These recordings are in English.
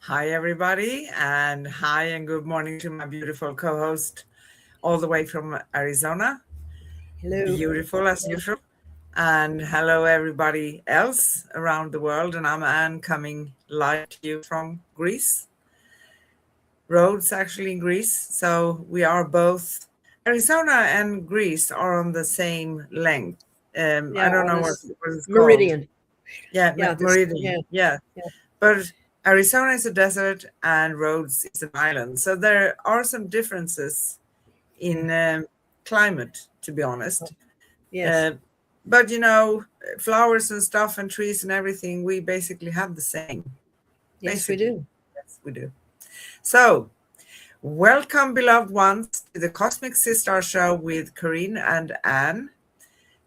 Hi, everybody, and hi and good morning to my beautiful co host, all the way from Arizona. Hello. Beautiful as usual. And hello, everybody else around the world. And I'm Anne coming live to you from Greece, Rhodes, actually, in Greece. So we are both, Arizona and Greece are on the same length. I Yeah, don't on know this what it's called. meridian. Yeah, Yeah, this. Meridian. Yeah, Yeah. yeah. But Arizona is a desert and Rhodes is an island. So there are some differences Yeah. in climate, to be honest. Yes. Uh, but flowers and stuff and trees and everything, we basically have the same. Yes, we Basically, do. yes, we do. So, welcome, beloved ones, to the Cosmic Sistar Show with Corinne and Anne.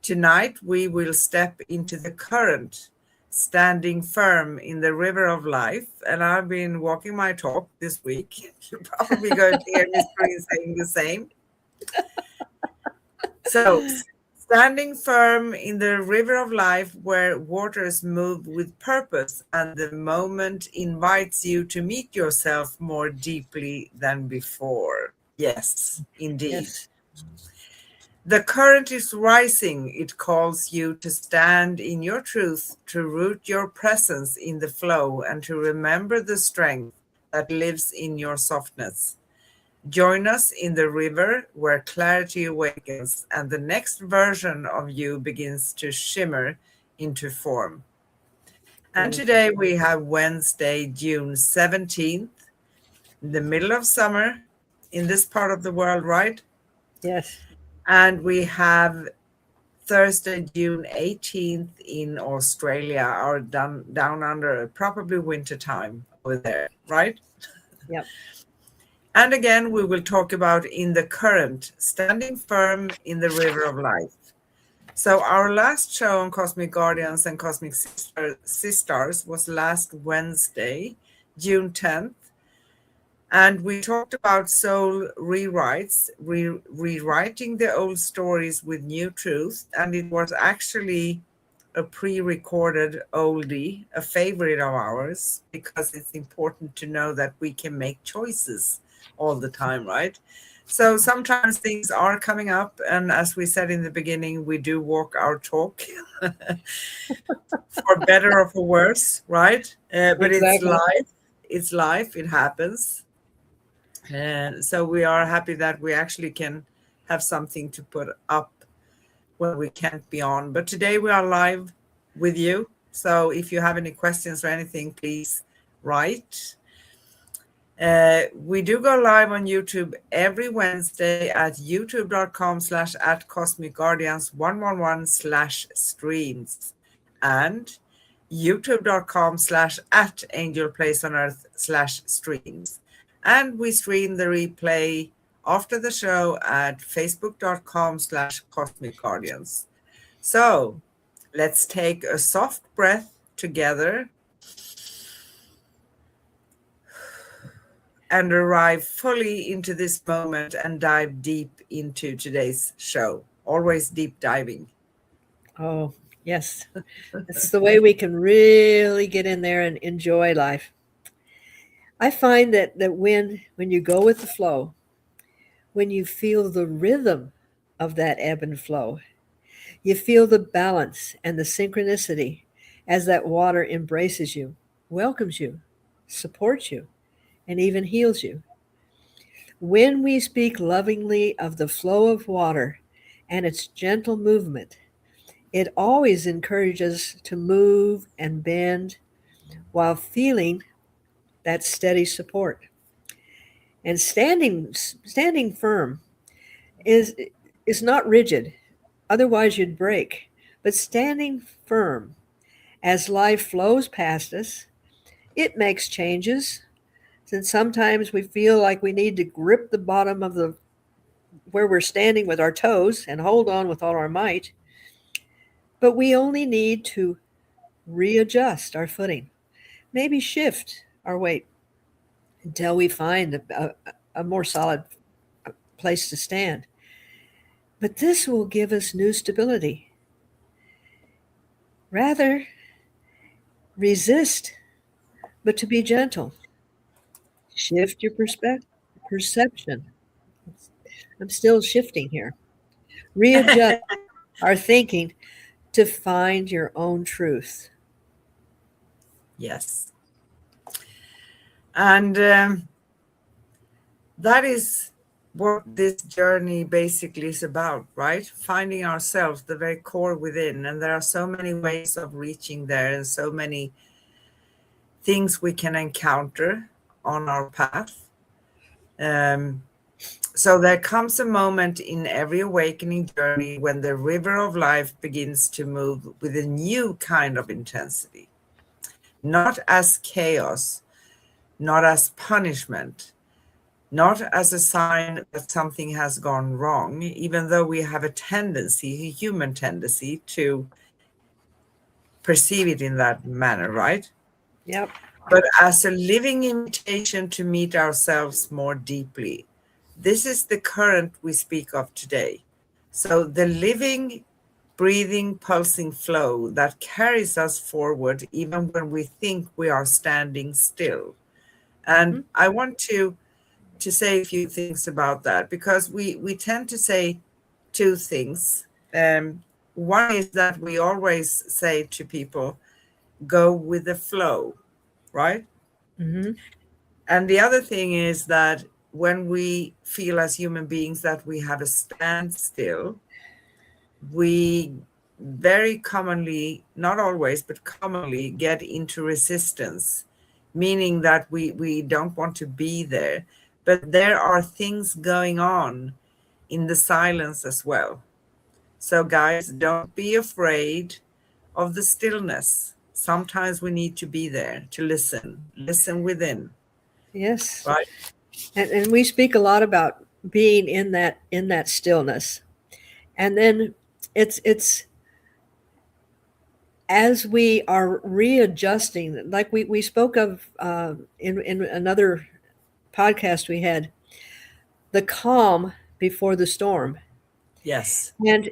Tonight, we will step into the current, standing firm in the river of life. And I've been walking my talk this week. You're probably going to hear Miss Green saying the same. So, standing firm in the river of life where waters move with purpose and the moment invites you to meet yourself more deeply than before. Yes, indeed. Yes. The current is rising. It calls you to stand in your truth, to root your presence in the flow, and to remember the strength that lives in your softness. Join us in the river where clarity awakens and the next version of you begins to shimmer into form. And Beautiful. today we have Wednesday, June 17th, in the middle of summer in this part of the world, right? Yes. And we have Thursday, June 18th in Australia, or down under, probably winter time over there, right? Yep. And again, we will talk about in the current, standing firm in the river of life. So our last show on Cosmic Guardians and Cosmic Sisters was last Wednesday, June 10th. And we talked about soul rewrites, rewriting the old stories with new truth. And it was actually a pre-recorded oldie, a favorite of ours, because it's important to know that we can make choices all the time, right? So sometimes things are coming up, and as we said in the beginning, we do walk our talk, for better or for worse, right? But it's Exactly. life. It's life. It happens. And so we are happy that we actually can have something to put up when we can't be on. But today we are live with you. So if you have any questions or anything, please write. We do go live on YouTube every Wednesday at youtube.com/at Cosmic Guardians 111/streams and youtube.com/at Angel Place on Earth/streams. And we stream the replay after the show at facebook.com/Cosmic Guardians. So let's take a soft breath together and arrive fully into this moment and dive deep into today's show. Always deep diving. Oh, yes. It's the way we can really get in there and enjoy life. I find that when you go with the flow, when you feel the rhythm of that ebb and flow, you feel the balance and the synchronicity as that water embraces you, welcomes you, supports you, and even heals you. When we speak lovingly of the flow of water and its gentle movement, it always encourages to move and bend while feeling that steady support. And standing firm is is not rigid, otherwise you'd break. But standing firm as life flows past us, it makes changes. Since sometimes we feel like we need to grip the bottom of the where we're standing with our toes and hold on with all our might, but we only need to readjust our footing, maybe shift our weight until we find a more solid place to stand. But this will give us new stability. Rather resist, but to be gentle. Shift your perception. I'm still shifting here. Readjust our thinking to find your own truth. Yes. And that is what this journey basically is about, right? Finding ourselves, the very core within. And there are so many ways of reaching there and so many things we can encounter on our path. So there comes a moment in every awakening journey when the river of life begins to move with a new kind of intensity, not as chaos, not as punishment, not as a sign that something has gone wrong, even though we have a tendency, a human tendency, to perceive it in that manner, right? Yep. But as a living invitation to meet ourselves more deeply. This is the current we speak of today. So the living, breathing, pulsing flow that carries us forward even when we think we are standing still. And I want to say a few things about that, because we tend to say two things. One is that we always say to people, go with the flow, right? Mm-hmm. And the other thing is that when we feel as human beings that we have a standstill, we very commonly, not always, but commonly get into resistance, meaning that we don't want to be there. But there are things going on in the silence as well. So, guys, don't be afraid of the stillness. Sometimes we need to be there to listen within, Yes. right? And we speak a lot about being in that stillness. And then it's as we are readjusting, like we spoke of in another podcast we had, the calm before the storm. Yes. And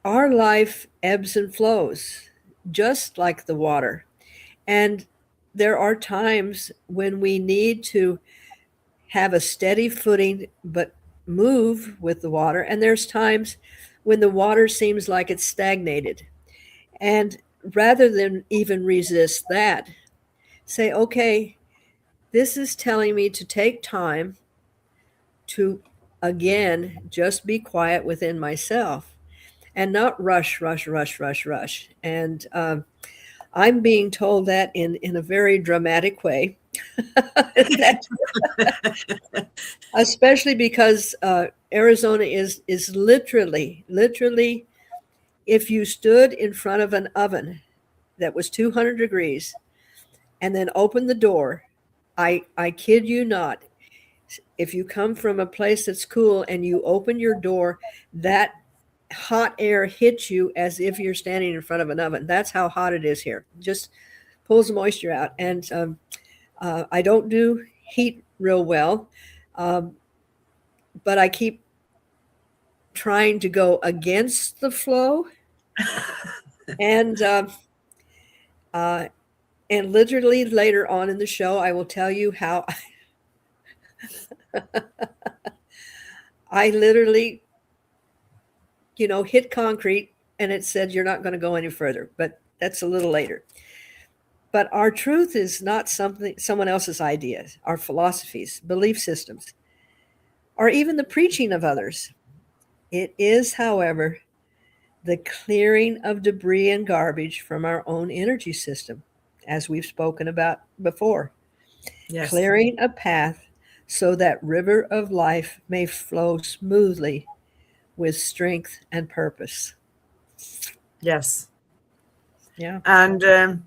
our life ebbs and flows, just like the water. And there are times when we need to have a steady footing, but move with the water. And there's times when the water seems like it's stagnated. And rather than even resist that, say, okay, this is telling me to take time to, again, just be quiet within myself and not rush, rush, rush, rush, rush. And I'm being told that in a very dramatic way. That, especially because Arizona is literally, if you stood in front of an oven that was 200 degrees and then opened the door, I kid you not, if you come from a place that's cool and you open your door, that hot air hits you as if you're standing in front of an oven. That's how hot it is here. Just pulls the moisture out. And I don't do heat real well, but I keep trying to go against the flow. And and literally later on in the show, I will tell you how I literally, hit concrete and it said, you're not going to go any further. But that's a little later. But our truth is not someone else's ideas, our philosophies, belief systems, or even the preaching of others. It is, however, the clearing of debris and garbage from our own energy system, as we've spoken about before. Yes. Clearing a path so that river of life may flow smoothly with strength and purpose. Yes. Yeah. And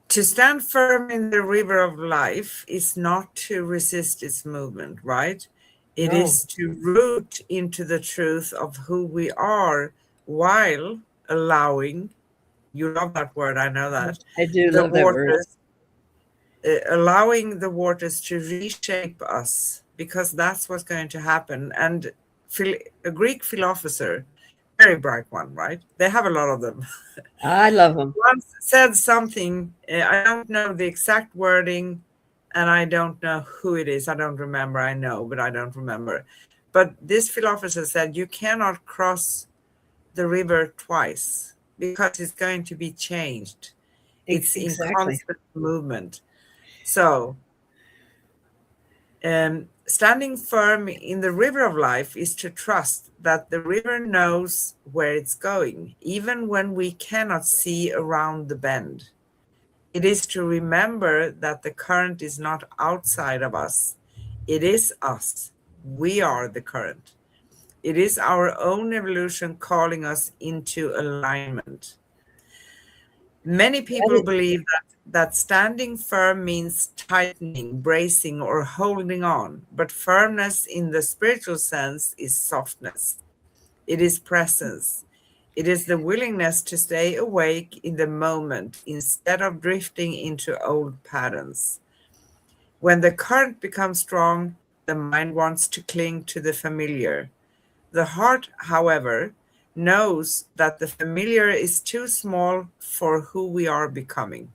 to stand firm in the river of life is not to resist its movement, right? It No. is to root into the truth of who we are while allowing, you love that word, I know that, I do the love that word. waters, allowing the waters to reshape us, because that's what's going to happen. And a Greek philosopher very bright one, right? They have a lot of them. I love them. Once said something, I don't know the exact wording, and I don't know who it is. I don't remember. I know, but I don't remember. But this philosopher said you cannot cross the river twice because it's going to be changed. It's in Exactly. constant movement. So, standing firm in the river of life is to trust that the river knows where it's going, even when we cannot see around the bend. It is to remember that the current is not outside of us, it is us. We are the current. It is our own evolution calling us into alignment. Many That people is, believe that standing firm means tightening, bracing, or holding on, but firmness in the spiritual sense is softness. It is presence. It is the willingness to stay awake in the moment instead of drifting into old patterns. When the current becomes strong, the mind wants to cling to the familiar. The heart, however, knows that the familiar is too small for who we are becoming.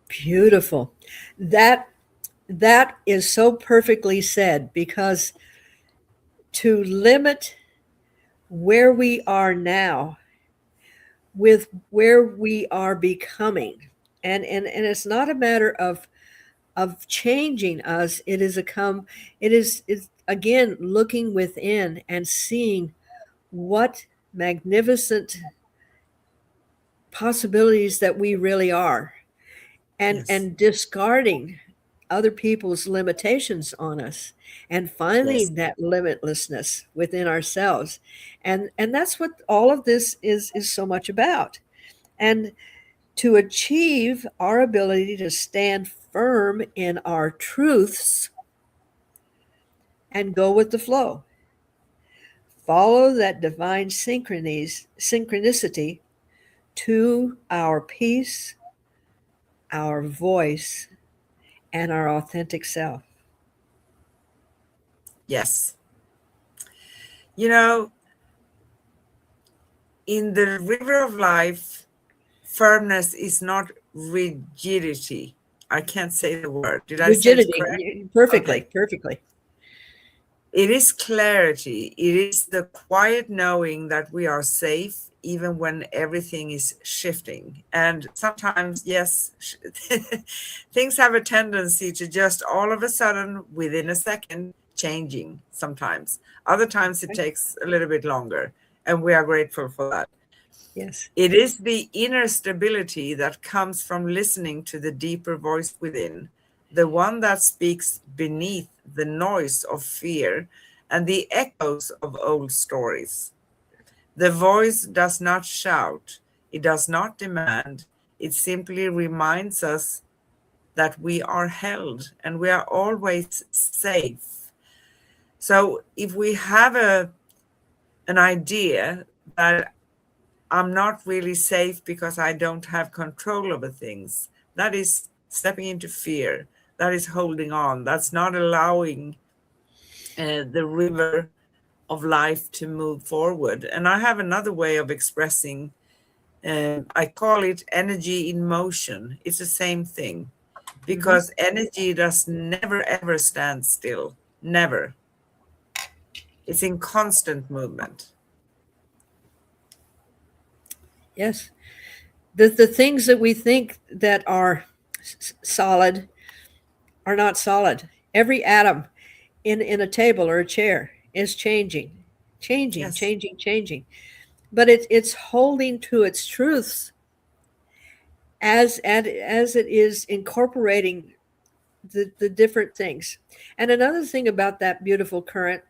beautiful. That that is so perfectly said, because to limit where we are now with where we are becoming, and it's not a matter of changing us. It is a come it is again looking within and seeing what magnificent possibilities that we really are, Yes, and discarding other people's limitations on us, and yes, finding that limitlessness within ourselves. And that's what all of this is so much about. And to achieve our ability to stand firm in our truths and go with the flow, follow that divine synchronicity to our peace, our voice, and our authentic self. yes. You know, in the river of life, firmness is not rigidity. I can't say the word. Did I say it correct? Rigidity, perfectly, Okay. perfectly. It is clarity. It is the quiet knowing that we are safe even when everything is shifting. And sometimes, yes, things have a tendency to just all of a sudden, within a second, changing sometimes. Other times it Okay. takes a little bit longer, and we are grateful for that. Yes. It is the inner stability that comes from listening to the deeper voice within, the one that speaks beneath the noise of fear and the echoes of old stories. The voice does not shout, it does not demand, it simply reminds us that we are held and we are always safe. So if we have an idea that I'm not really safe because I don't have control over things. That is stepping into fear. That is holding on. That's not allowing the river of life to move forward. And I have another way of expressing, I call it energy in motion. It's the same thing Hmm. because energy does never ever stand still. Never. It's in constant movement. Yes. The things that we think that are solid are not solid. Every atom in a table or a chair is changing, changing, Yes. changing, changing. But it's holding to its truths as it is incorporating the different things. And another thing about that beautiful current,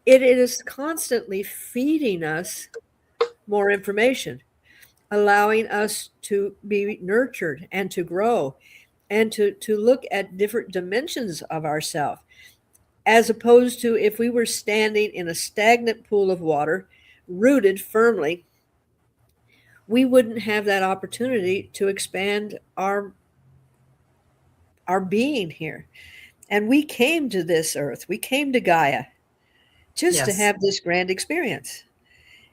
it is constantly feeding us more information, allowing us to be nurtured and to grow, and to look at different dimensions of ourselves, as opposed to if we were standing in a stagnant pool of water, rooted firmly, we wouldn't have that opportunity to expand our being here. And we came to this earth, we came to Gaia just to Yes. have this grand experience.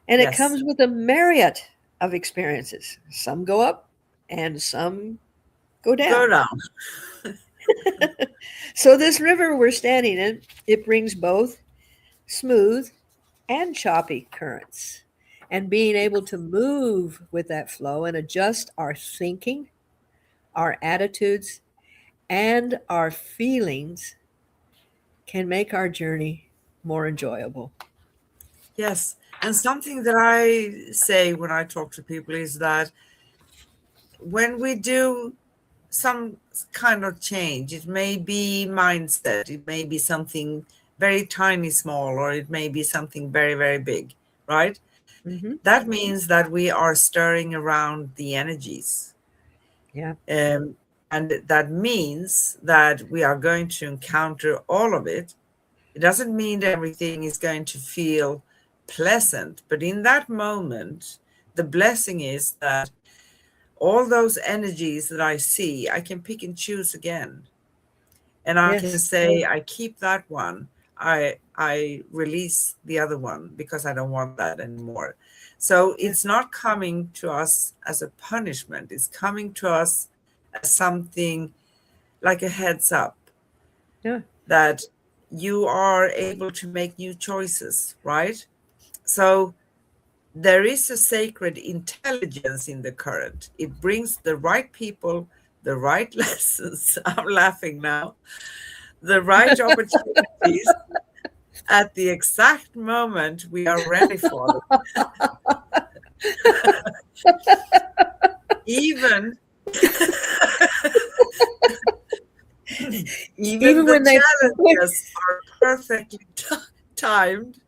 And it Yes. comes with a myriad of experiences. Some go up and some go Go down. down. So this river we're standing in, it brings both smooth and choppy currents. And being able to move with that flow and adjust our thinking, our attitudes, and our feelings can make our journey more enjoyable. Yes. And something that I say when I talk to people is that when we do some kind of change, it may be mindset, it may be something very tiny, small, or it may be something very, very big, right? Hmm. That means that we are stirring around the energies. Yeah. And that means that we are going to encounter all of it. It doesn't mean that everything is going to feel pleasant, but in that moment, the blessing is that all those energies that I see, I can pick and choose again. And I can Yes. say, I keep that one. I release the other one because I don't want that anymore. So Yeah. it's not coming to us as a punishment. It's coming to us as something like a heads up Yeah. that you are able to make new choices, right? So there is a sacred intelligence in the current. It brings the right people, the right lessons. I'm laughing now. The right opportunities at the exact moment we are ready for them. Even even Even the when they, challenges are perfectly timed.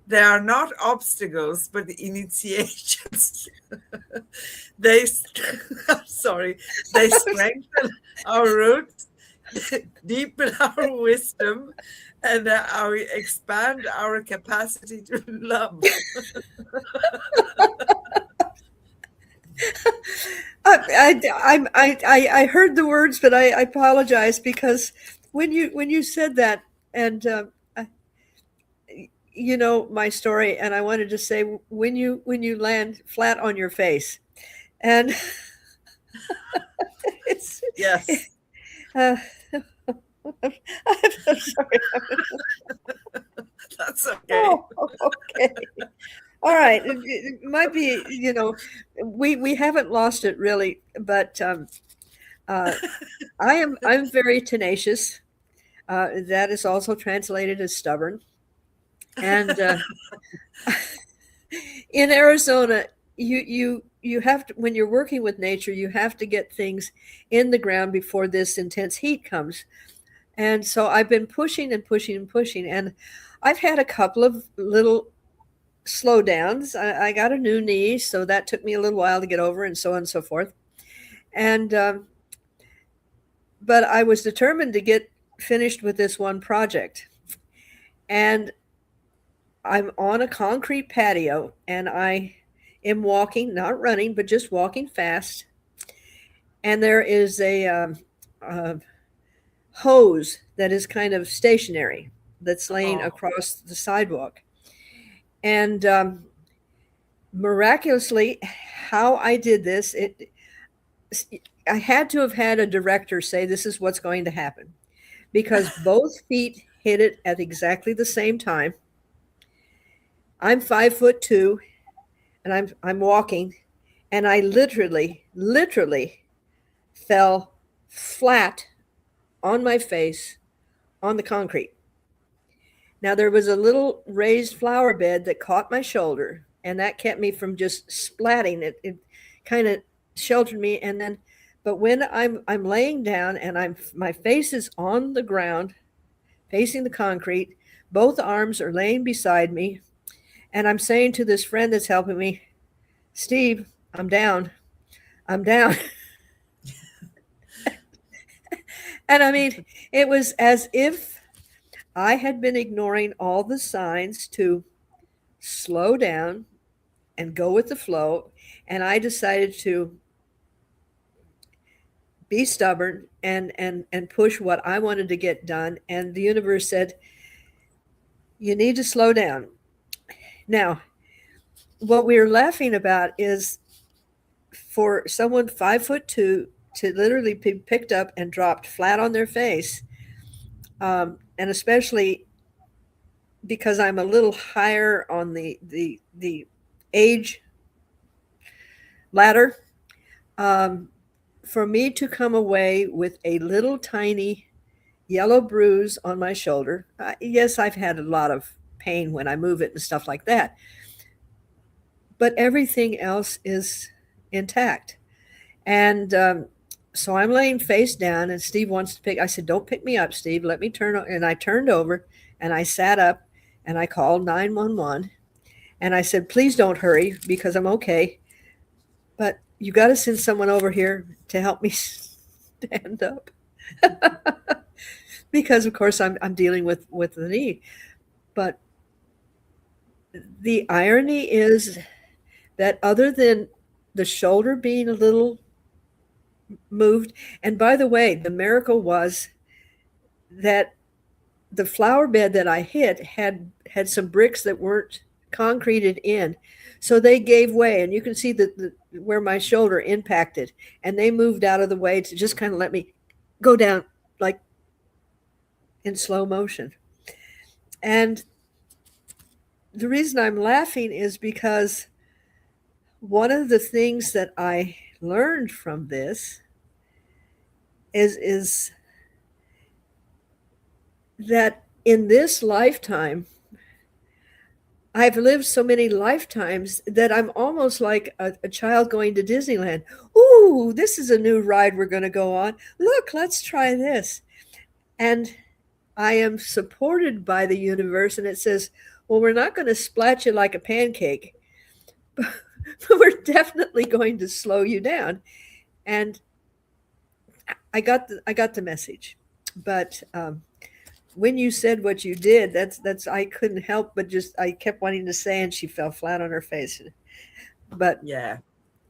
They are not obstacles, but the initiations. they, I'm sorry, they strengthen our roots, deepen our wisdom, and expand our capacity to love. I heard the words, but I apologize because when you said that, and you know my story, and I wanted to say when you land flat on your face, and it's Yes, uh, I'm sorry. that's okay. Oh, okay. All right. It might be, we haven't lost it really, but uh, I'm very tenacious. That is also translated as stubborn. And in Arizona, you have to, when you're working with nature, you have to get things in the ground before this intense heat comes. And so I've been pushing and pushing and pushing, and I've had a couple of little slowdowns. I got a new knee, so that took me a little while to get over, and so on and so forth. And but I was determined to get finished with this one project. And I'm on a concrete patio, and I am walking, not running, but just walking fast. And there is a hose that is kind of stationary that's laying Oh, across the sidewalk. And miraculously, how I did this, I had to have had a director say this is what's going to happen because both feet hit it at exactly the same time. I'm 5'2", and I'm walking, and I literally fell flat on my face on the concrete. Now there was a little raised flower bed that caught my shoulder, and that kept me from just splatting. It kind of sheltered me, and then, but when I'm laying down and my face is on the ground, facing the concrete, both arms are laying beside me, and I'm saying to this friend that's helping me, Steve, I'm down. I'm down. And I mean, it was as if I had been ignoring all the signs to slow down and go with the flow. And I decided to be stubborn and push what I wanted to get done. And the universe said, you need to slow down. Now, what we were laughing about is for someone 5'2" to literally be picked up and dropped flat on their face, and especially because I'm a little higher on the age ladder, um, for me to come away with a little tiny yellow bruise on my shoulder. Yes, I've had a lot of pain when I move it and stuff like that, but everything else is intact. And so I'm laying face down, and Steve wants to pick. I said, "Don't pick me up, Steve. Let me turn." And I turned over, and I sat up, and I called 911, and I said, "Please don't hurry because I'm okay, but you got to send someone over here to help me stand up." Because of course I'm dealing with the knee. But the irony is that other than the shoulder being a little moved, and by the way, the miracle was that the flower bed that I hit had some bricks that weren't concreted in, so they gave way, and you can see the where my shoulder impacted, and they moved out of the way to just kind of let me go down like in slow motion. And the reason I'm laughing is because one of the things that I learned from this is that in this lifetime, I've lived so many lifetimes that I'm almost like a child going to Disneyland. Ooh, this is a new ride we're going to go on. Look, let's try this. And I am supported by the universe, and it says, well, we're not going to splat you like a pancake, but we're definitely going to slow you down. And I got the message. But when you said what you did, that's I couldn't help but just I kept wanting to say, and she fell flat on her face. But Yeah.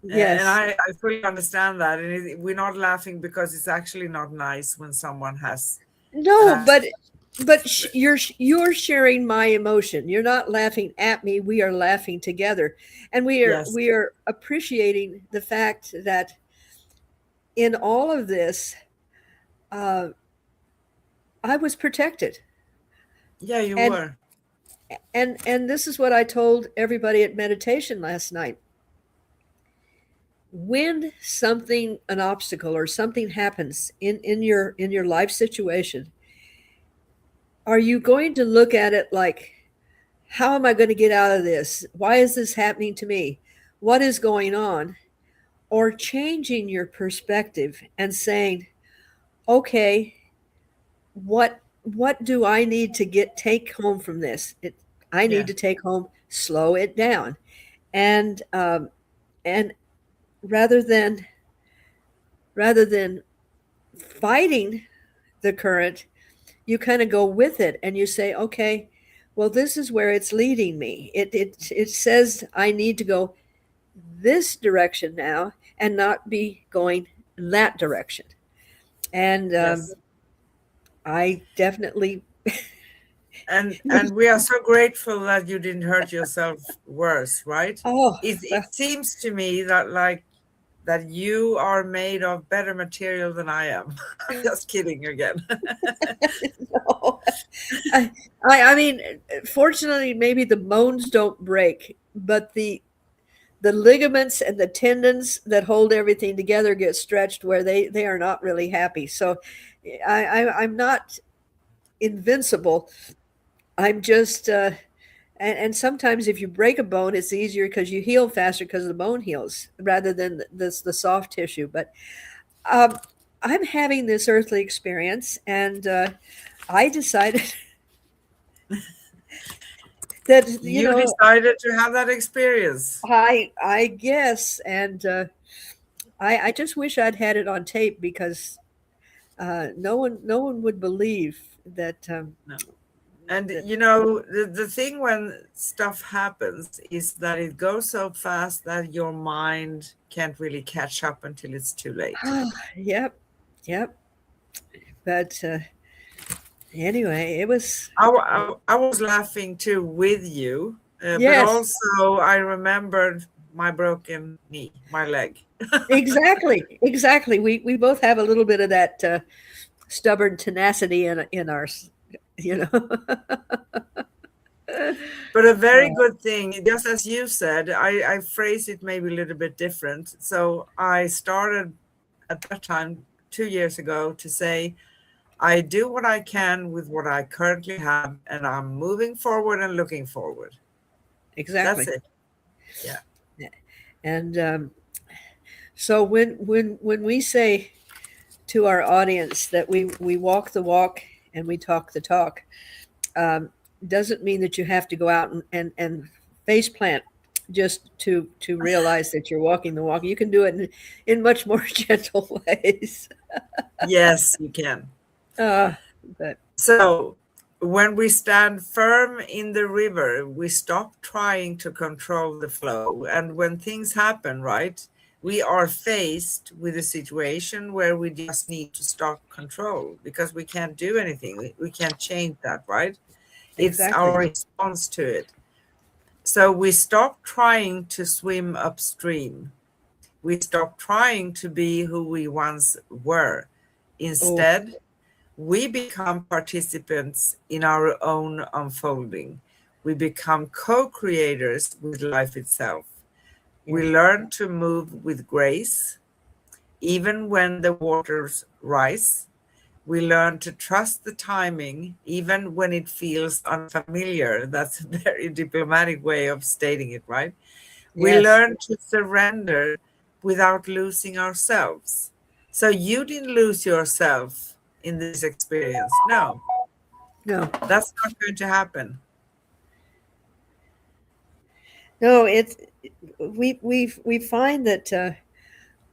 yes, And I fully understand that. And we're not laughing because it's actually not nice when someone no, has but you're sharing my emotion. You're not laughing at me. We are laughing together, and yes. we are appreciating the fact that in all of this, uh, I was protected. Yeah, you And were. and this is what I told everybody at meditation last night. When something, an obstacle or something happens in your life situation, are you going to look at it like, how am I going to get out of this? Why is this happening to me? What is going on? Or changing your perspective and saying, okay, what do I need to take home from this? I need Yeah. to take home, slow it down, and rather than fighting the current, you kind of go with it and you say, okay, well, this is where it's leading me. It says I need to go this direction now and not be going that direction. And Yes. I definitely, And we are so grateful that you didn't hurt yourself worse, right? oh, It seems to me that like that you are made of better material than I am. I'm just kidding again. no. I mean, fortunately, maybe the bones don't break, but the ligaments and the tendons that hold everything together get stretched where they are not really happy. So I'm not invincible. I'm just and sometimes if you break a bone, it's easier because you heal faster because the bone heals rather than the soft tissue. But um, I'm having this earthly experience, and I decided that You decided to have that experience. I guess, and I just wish I'd had it on tape because no one would believe that No. And that the thing when stuff happens is that it goes so fast that your mind can't really catch up until it's too late. yep, yep. But anyway, it was I was laughing too with you But Yes, also I remembered my broken knee, my leg. exactly, exactly. We both have a little bit of that stubborn tenacity in our, you know. But a very good thing, just as you said, I phrase it maybe a little bit different. So I started at that time 2 years ago to say, I do what I can with what I currently have, and I'm moving forward and looking forward. That's Exactly. it. Yeah. And so when we say to our audience that we walk the walk and we talk the talk, um, doesn't mean that you have to go out and face plant just to realize that you're walking the walk. You can do it in much more gentle ways. Yes, you can. Uh, but So when we stand firm in the river, we stop trying to control the flow. And when things happen, right, we are faced with a situation where we just need to stop control because we can't do anything. We can't change that, right? It's exactly, our response to it. So we stop trying to swim upstream. We stop trying to be who we once were. oh, Instead, we become participants in our own unfolding. We become co creators with life itself. We yeah, learn to move with grace, even when the waters rise. We learn to trust the timing, even when it feels unfamiliar. That's a very diplomatic way of stating it, right? We yes, learn to surrender without losing ourselves. So you didn't lose yourself in this experience. No, no, that's not going to happen. no. It's we find that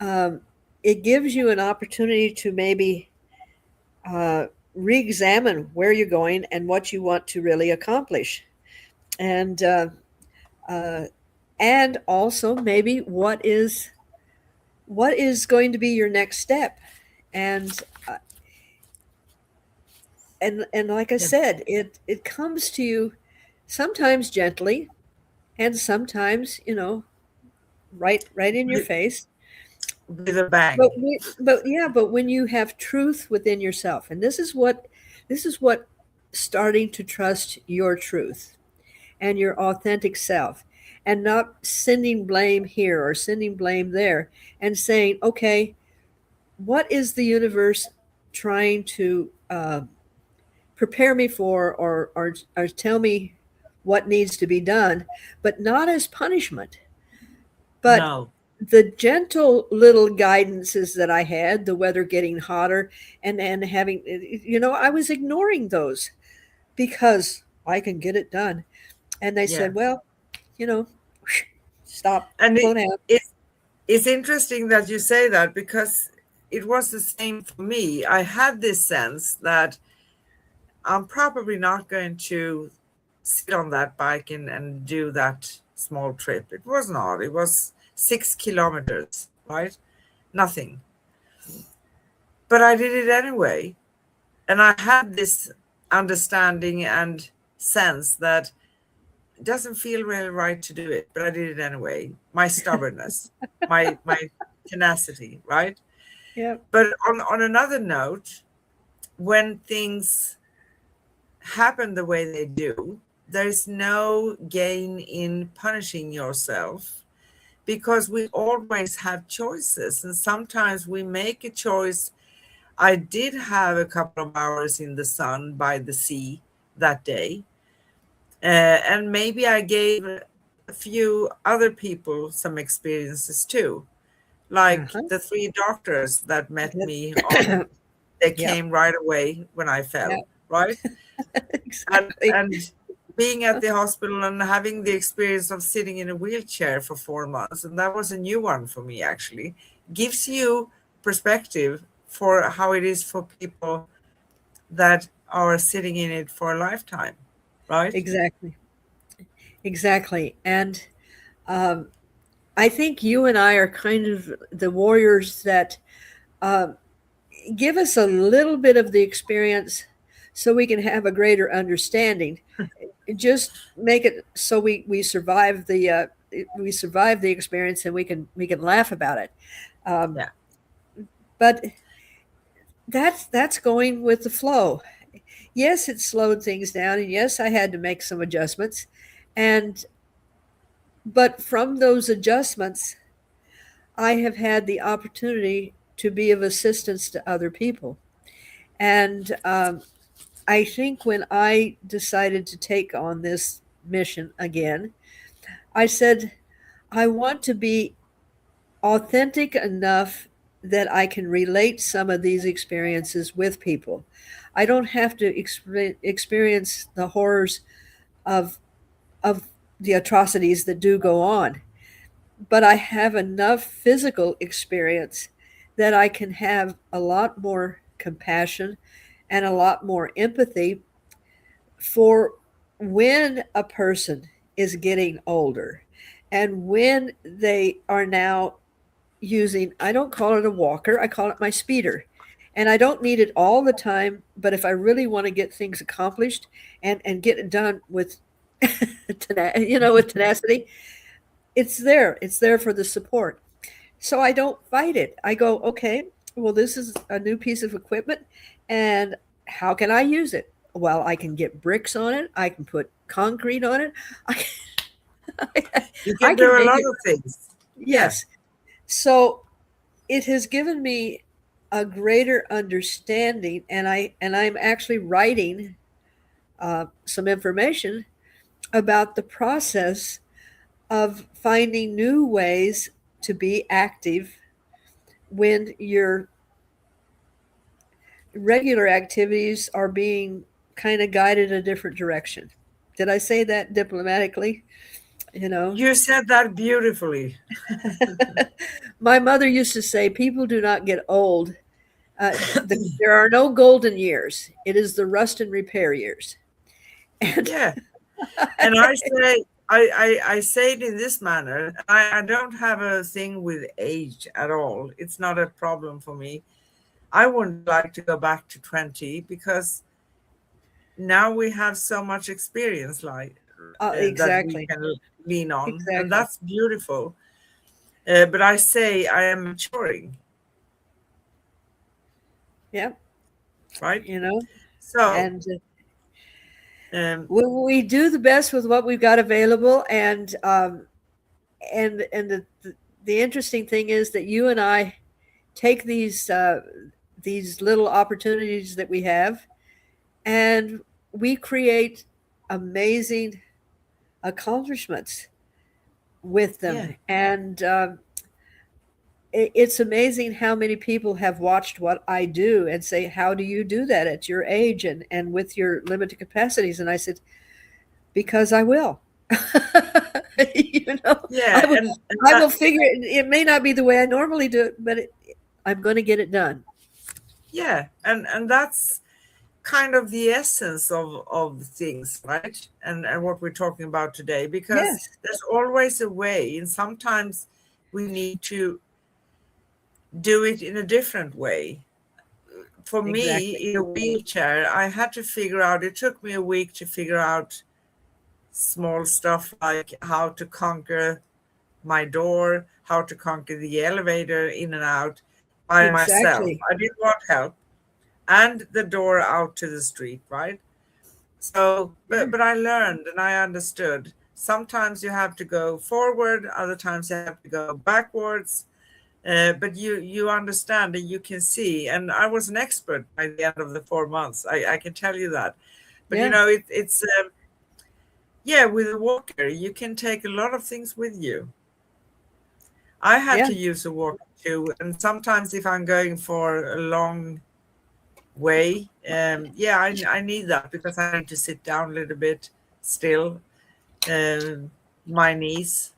um, it gives you an opportunity to maybe uh, re-examine where you're going and what you want to really accomplish, and uh, and also maybe what is going to be your next step, and uh, and like I Yeah. said, it comes to you sometimes gently and sometimes right in your With, face. with a bang. But yeah, but when you have truth within yourself, and this is what starting to trust your truth and your authentic self, and not sending blame here or sending blame there, and saying, okay, what is the universe trying to prepare me for, or tell me what needs to be done, but not as punishment, but No. the gentle little guidances that I had, the weather getting hotter, and having, I was ignoring those because I can get it done. And they Yeah. said, well, you know, stop, And slow down. it's interesting that you say that because it was the same for me. I had this sense that I'm probably not going to sit on that bike and do that small trip. It was not. It was 6 kilometers, right? Nothing. But I did it anyway. And I had this understanding and sense that it doesn't feel really right to do it, but I did it anyway. My stubbornness, my tenacity, right? Yeah, But on another note, when things happen the way they do, there's no gain in punishing yourself because we always have choices. And sometimes we make a choice. I did have a couple of hours in the sun by the sea that day. And maybe I gave a few other people some experiences too, like uh-huh. the three doctors that met me on, they Yeah, came right away when I yeah, fell, right? exactly, And being at the hospital and having the experience of sitting in a wheelchair for 4 months, and that was a new one for me actually, gives you perspective for how it is for people that are sitting in it for a lifetime, right? exactly, exactly. And um, I think you and I are kind of the warriors that uh, give us a little bit of the experience so we can have a greater understanding. just make it so we survive the experience, and we can laugh about it. Um, Yeah. but that's going with the flow. Yes, it slowed things down, and yes, I had to make some adjustments, and but from those adjustments, I have had the opportunity to be of assistance to other people. And I think when I decided to take on this mission again, I said, I want to be authentic enough that I can relate some of these experiences with people. I don't have to experience the horrors of, of the atrocities that do go on, but I have enough physical experience that I can have a lot more compassion and a lot more empathy for when a person is getting older and when they are now using, I don't call it a walker, I call it my speeder. And I don't need it all the time, but if I really want to get things accomplished and get it done with, with tenacity, it's there. It's there for the support. So I don't fight it. I go, okay, well, this is a new piece of equipment, and how can I use it? Well, I can get bricks on it. I can put concrete on it. I can, You I can can do a make lot it. of things. Yeah. Yes. So it has given me a greater understanding, and I'm actually writing some information about the process of finding new ways to be active when your regular activities are being kind of guided a different direction. Did I say that diplomatically? You know, You said that beautifully. my mother used to say, people do not get old. There are no golden years. It is the rust and repair years. And Yeah. And I say it in this manner. I don't have a thing with age at all. It's not a problem for me. I wouldn't like to go back to 20 because now we have so much experience that we exactly, can lean on, and exactly. that's beautiful. But I say I am maturing, Yeah, right? you know, So, and um, we do the best with what we've got available, and the interesting thing is that you and I take these little opportunities that we have, and we create amazing accomplishments with them. yeah, And it's amazing how many people have watched what I do and say, "How do you do that at your age and with your limited capacities?" And I said, "Because I will." you know, I yeah, will. and I that, will figure it. It may not be the way I normally do it, but I'm going to get it done. yeah, and that's kind of the essence of things, right? And what we're talking about today, because Yes, there's always a way, and sometimes we need to do it in a different way. For me, exactly. in a wheelchair, I had to figure out, it took me a week to figure out small stuff like how to conquer my door, how to conquer the elevator in and out by myself. Exactly. I didn't want help. And the door out to the street, right? So, Yeah. but I learned and I understood. Sometimes you have to go forward, other times you have to go backwards. But you understand and you can see. And I was an expert by the end of the 4 months. I can tell you that. But Yeah. it's yeah, with a walker, you can take a lot of things with you. I had Yeah. to use a walker too, and sometimes if I'm going for a long way, yeah, I need that because I need to sit down a little bit still. Um, my knees.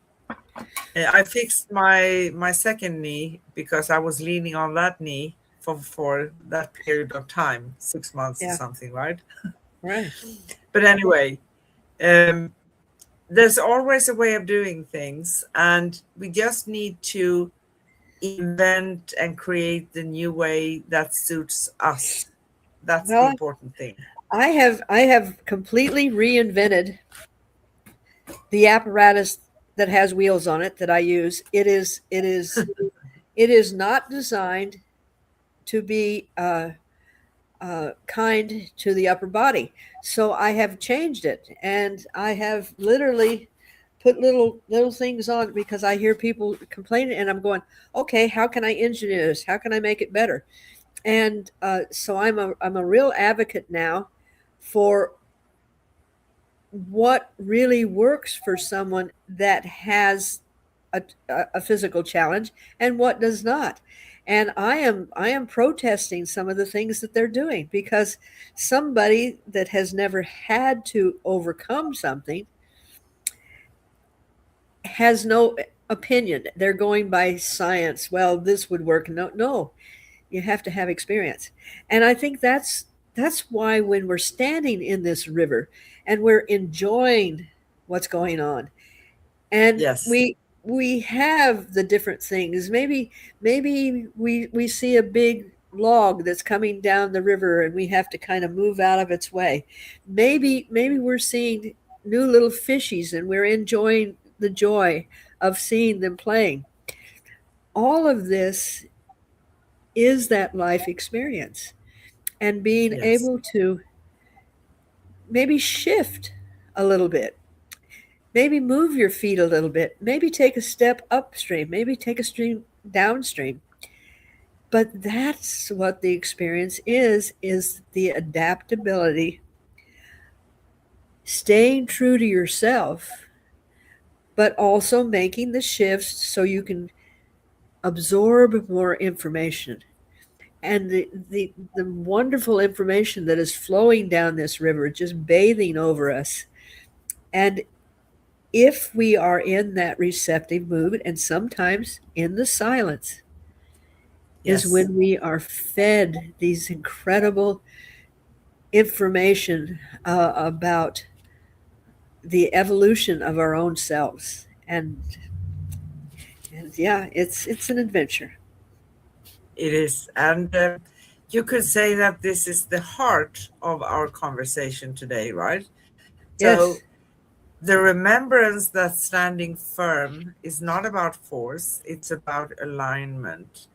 I fixed my second knee because I was leaning on that knee for that period of time, 6 months or Yeah. something, right? Right. But anyway, um, there's always a way of doing things, and we just need to invent and create the new way that suits us. That's the Well, important thing. I have completely reinvented the apparatus that has wheels on it that I use. It is not designed to be kind to the upper body. So I have changed it, and I have literally put little things on it because I hear people complaining, and I'm going, okay, how can I engineer this? How can I make it better? And so I'm a real advocate now for what really works for someone that has a physical challenge and what does not. And I am protesting some of the things that they're doing because somebody that has never had to overcome something has no opinion. They're going by science. Well, this would work. No, no, you have to have experience. And I think that's why when we're standing in this river and we're enjoying what's going on, and Yes. we have the different things. Maybe we see a big log that's coming down the river and we have to kind of move out of its way. Maybe we're seeing new little fishies and we're enjoying the joy of seeing them playing. All of this is that life experience, and being Yes. able to maybe shift a little bit, maybe move your feet a little bit, maybe take a step upstream, maybe take a stream downstream. But that's what the experience is the adaptability, staying true to yourself, but also making the shifts so you can absorb more information. And the wonderful information that is flowing down this river, just bathing over us. And if we are in that receptive mood, and sometimes in the silence, is Yes. when we are fed these incredible information about the evolution of our own selves. And yeah, it's an adventure. It is. And you could say that this is the heart of our conversation today, right? So, Yes, the remembrance that standing firm is not about force, it's about alignment.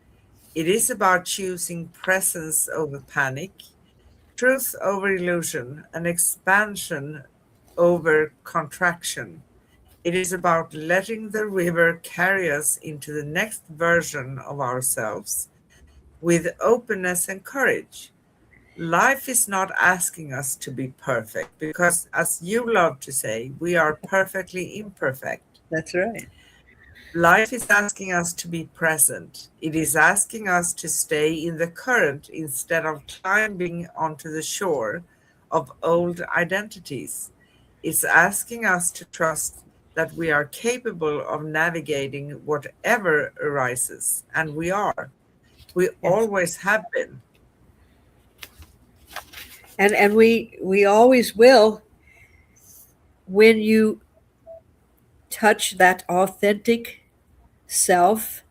It is about choosing presence over panic, truth over illusion, and expansion over contraction. It is about letting the river carry us into the next version of ourselves with openness and courage. Life is not asking us to be perfect because, as you love to say, we are perfectly imperfect. that's right. Life is asking us to be present. It is asking us to stay in the current instead of climbing onto the shore of old identities. It's asking us to trust that we are capable of navigating whatever arises, and we are. We Yes, always have been. and we always will when you touch that authentic self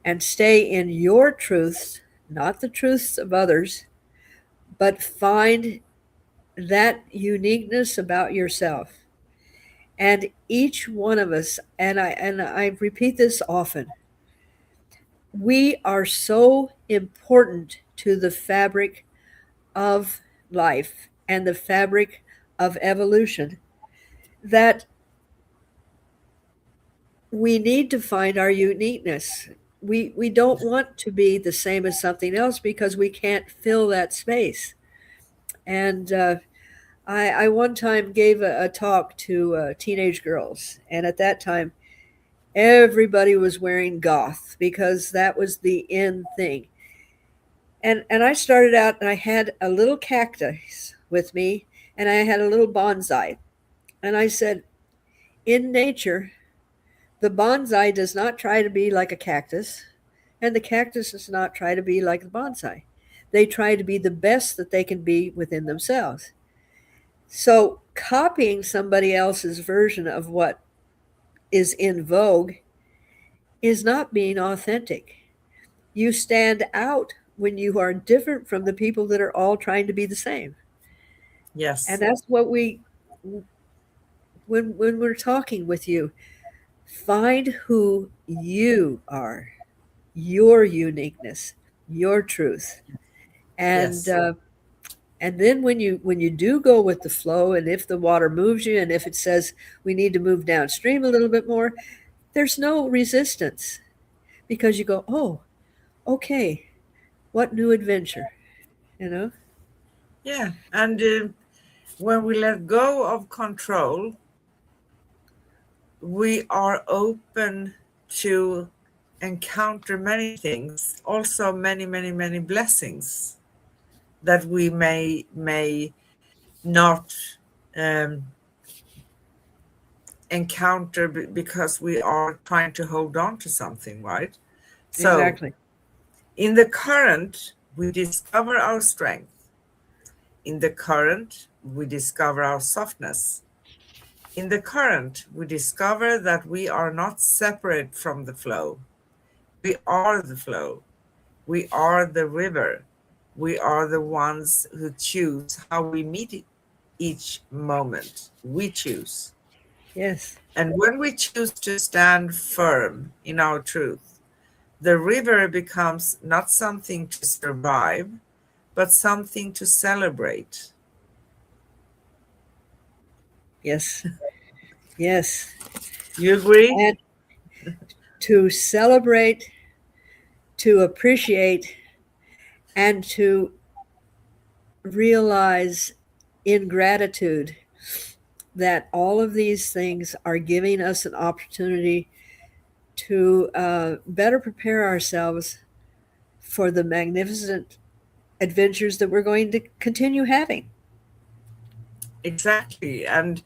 and stay in your truths, not the truths of others, but find that uniqueness about yourself. And each one of us, and I repeat this often, we are so important to the fabric of life and the fabric of evolution that we need to find our uniqueness. We don't want to be the same as something else because we can't fill that space. And I one time gave a talk to teenage girls, and at that time, everybody was wearing goth because that was the in thing. And I started out and I had a little cactus with me and I had a little bonsai. And I said, in nature, the bonsai does not try to be like a cactus, and the cactus does not try to be like the bonsai. They try to be the best that they can be within themselves. So, copying somebody else's version of what is in vogue is not being authentic. You stand out when you are different from the people that are all trying to be the same. Yes. And that's what we, when we're talking with you, find who you are, your uniqueness, your truth. And Yes. and then when you do go with the flow, and if the water moves you, and if it says we need to move downstream a little bit more, there's no resistance, because you go, oh, okay, what new adventure, you know? Yeah. And when we let go of control, we are open to encounter many things, also many, many, many blessings that we may not um, encounter because we are trying to hold on to something, right? So Exactly. in the current, we discover our strength. In the current, we discover our softness. In the current, we discover that we are not separate from the flow. We are the flow. We are the river. We are the ones who choose how we meet each moment. We choose. Yes. And when we choose to stand firm in our truth, the river becomes not something to survive, but something to celebrate. Yes. Yes. You agree? And to celebrate, to appreciate, and to realize in gratitude that all of these things are giving us an opportunity to better prepare ourselves for the magnificent adventures that we're going to continue having. Exactly. And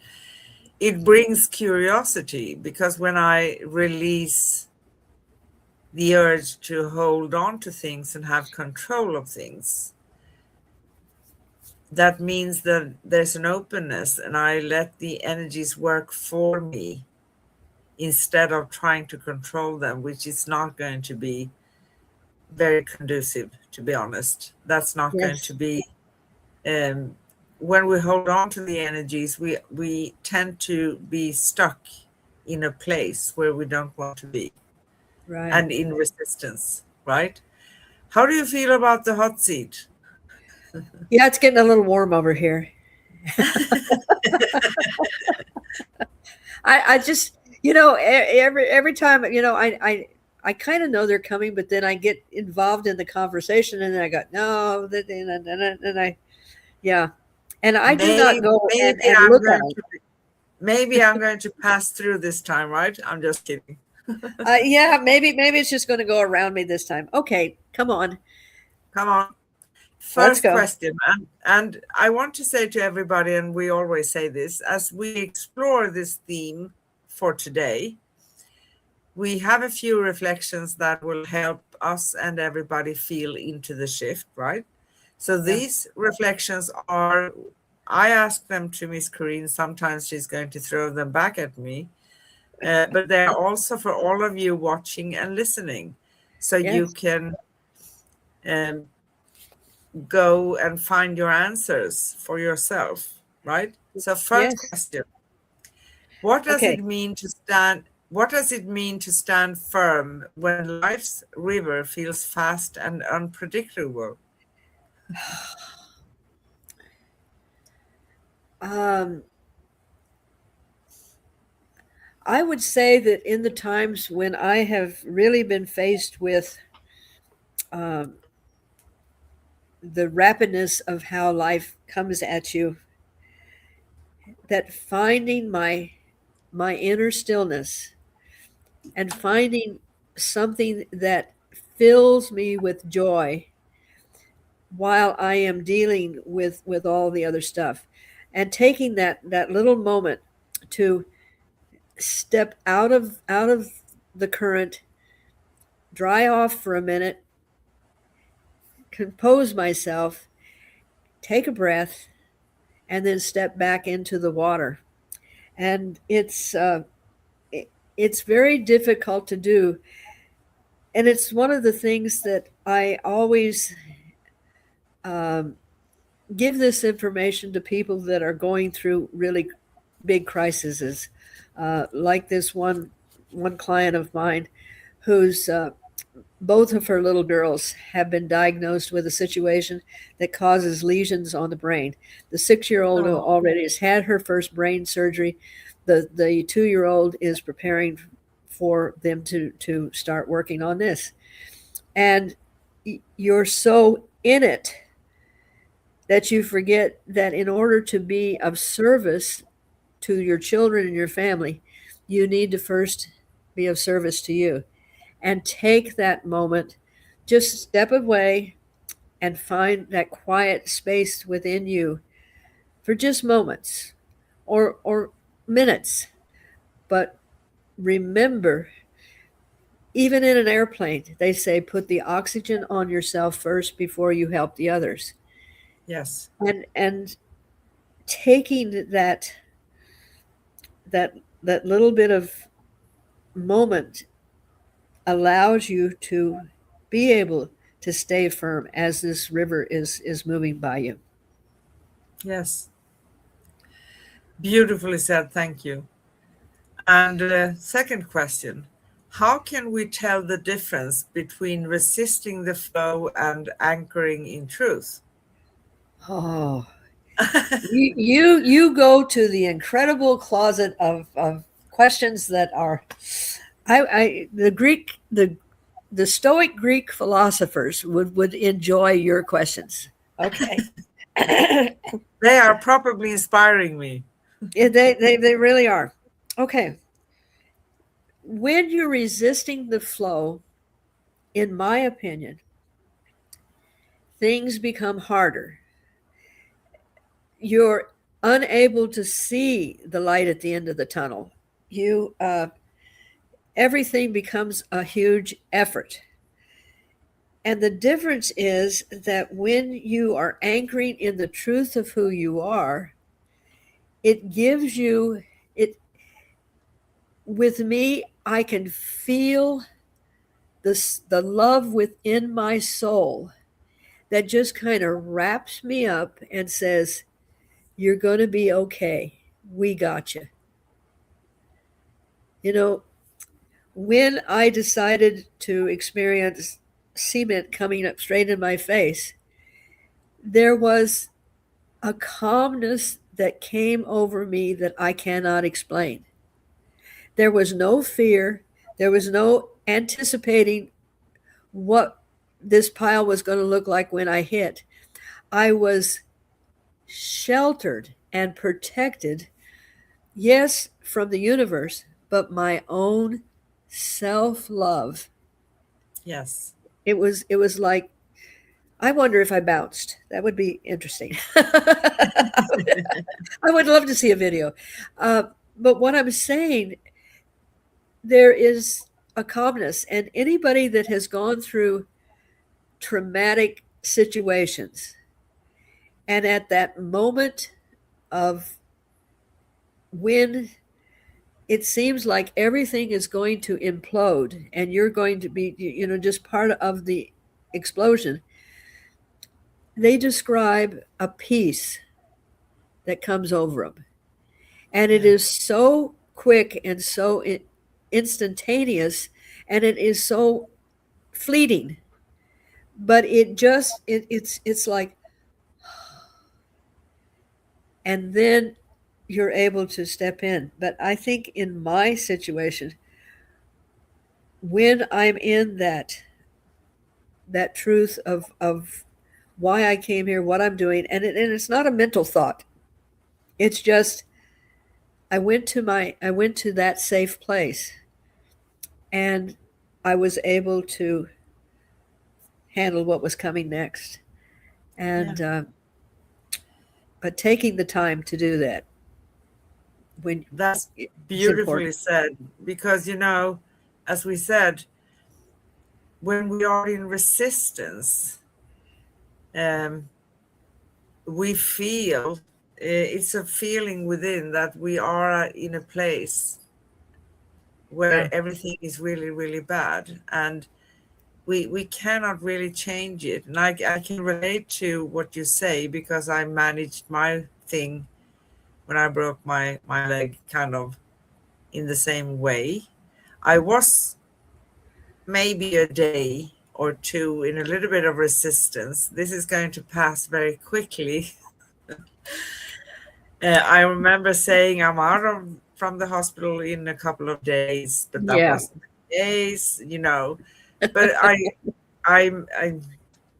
it brings curiosity because when I release the urge to hold on to things and have control of things, that means that there's an openness and I let the energies work for me instead of trying to control them, which is not going to be very conducive, to be honest. That's not going to Yes, be, um, when we hold on to the energies, we tend to be stuck in a place where we don't want to be right. and in resistance, right? How do you feel about the hot seat? Yeah, it's getting a little warm over here. I just, every time, I kind of know they're coming, but then I get involved in the conversation, and then I go, no, and I, yeah. And I do not Maybe, go maybe and I'm look going at it. to maybe I'm going to pass through this time, right? I'm just kidding. Yeah, maybe it's just going to go around me this time. Okay, come on, Come on. let's First go. question, and I want to say to everybody, and we always say this, as we explore this theme for today, we have a few reflections that will help us and everybody feel into the shift, right? So Yeah. these reflections are, I ask them to Miss Corrine, sometimes she's going to throw them back at me, but they are also for all of you watching and listening. So you Yes. can um, go and find your answers for yourself, right? So first Yes. question, what does Okay. it mean to stand what does it mean to stand firm when life's river feels fast and unpredictable? Um, I would say that in the times when I have really been faced with um, the rapidness of how life comes at you, that finding my inner stillness and finding something that fills me with joy while I am dealing with all the other stuff, and taking that little moment to step out of the current, dry off for a minute, compose myself, take a breath, and then step back into the water. And it's very difficult to do, and it's one of the things that I always um, give this information to people that are going through really big crises, like this one client of mine who's both of her little girls have been diagnosed with a situation that causes lesions on the brain. The 6-year-old Oh, already has had her first brain surgery. The 2-year-old is preparing for them to start working on this. And you're so in it that you forget that in order to be of service to your children and your family, you need to first be of service to you. And take that moment, just step away and find that quiet space within you for just moments or minutes. But remember, even in an airplane, they say put the oxygen on yourself first before you help the others. yes, And taking that little bit of moment allows you to be able to stay firm as this river is moving by you. yes. Beautifully said. Thank you. And second question, how can we tell the difference between resisting the flow and anchoring in truth? Oh, you go to the incredible closet of questions that are I the Greek the Stoic Greek philosophers would enjoy your questions. Okay. They are probably inspiring me. Yeah, they really are. Okay. When you're resisting the flow, in my opinion, things become harder. You're unable to see the light at the end of the tunnel. You everything becomes a huge effort. And the difference is that when you are anchoring in the truth of who you are, it gives you it. With me, I can feel the love within my soul that just kind of wraps me up and says, "You're going to be okay. We got you." You know, when I decided to experience cement coming up straight in my face, there was a calmness that came over me that I cannot explain. There was no fear. There was no anticipating what this pile was going to look like when I hit. I was sheltered and protected, yes, from the universe, but my own self-love. Yes. It was like, I wonder if I bounced. That would be interesting. I would love to see a video. But what I'm saying, there is a calmness, and anybody that has gone through traumatic situations, and at that moment of when it seems like everything is going to implode and you're going to be, just part of the explosion, they describe a peace that comes over them. And it Yeah. is so quick and so instantaneous, and it is so fleeting. But it's like, and then you're able to step in. But I think in my situation, when I'm in that truth of why I came here, what I'm doing, and it's not a mental thought. It's just I went to that safe place, and I was able to handle what was coming next. Yeah. And but taking the time to do that when That's it's beautifully important. said. Because, as we said, when we are in resistance, um, we feel it's a feeling within that we are in a place Yeah. where everything is really, really bad. And we cannot really change it. And I can relate to what you say because I managed my thing when I broke my leg kind of in the same way. I was maybe a day or two in a little bit of resistance. This is going to pass very quickly. I remember saying I'm out of from the hospital in a couple of days, but that Yeah. was days, you know. But I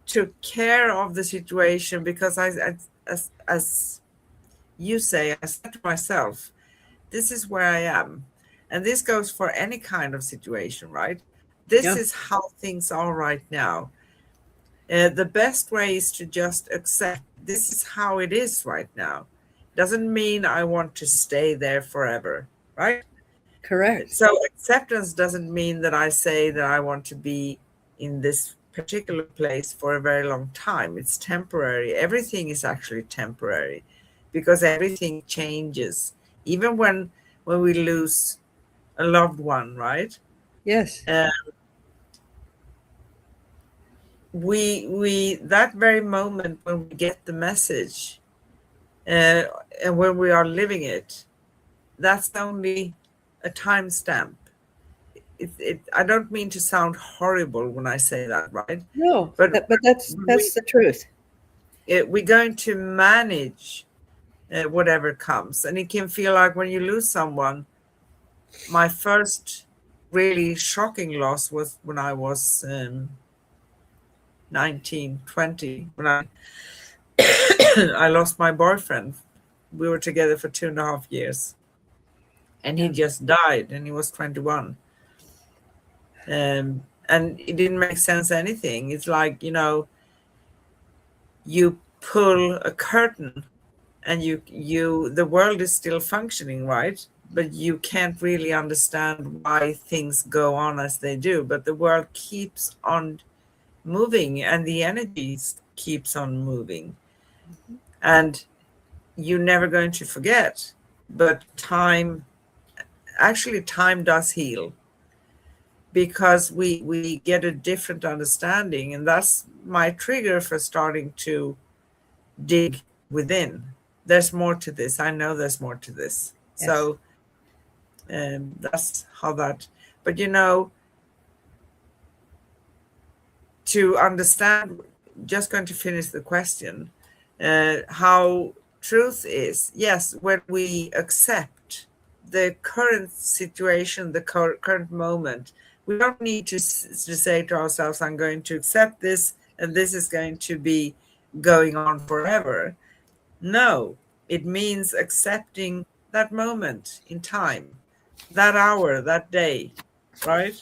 took care of the situation because as you say, I said to myself, this is where I am. And this goes for any kind of situation, right? This Yeah. is how things are right now. The best way is to just accept this is how it is right now. Doesn't mean I want to stay there forever, right? Correct. So acceptance doesn't mean that I say that I want to be in this particular place for a very long time. It's temporary. Everything is actually temporary because everything changes. Even when we lose a loved one, right? Yes. Uh, we that very moment when we get the message uh, and when we are living it, that's only a timestamp. I don't mean to sound horrible when I say that, right? No, But but that's the truth. we're going to manage whatever comes, and it can feel like when you lose someone. My first really shocking loss was when I was 19, 20, when I I lost my boyfriend. We were together for 2.5 years, and he Yeah. just died, and he was 21. And it didn't make sense anything. It's like, you pull a curtain and the world is still functioning, right? But you can't really understand why things go on as they do. But the world keeps on moving and the energies keeps on moving. And you're never going to forget. But time does heal because we get a different understanding. And that's my trigger for starting to dig within. There's more to this. I know there's more to this. Yes. So that's how that. But to understand, just going to finish the question, how truth is, yes, when we accept the current situation, the current moment, we don't need to say to ourselves, I'm going to accept this and this is going to be going on forever. No, it means accepting that moment in time, that hour, that day, right?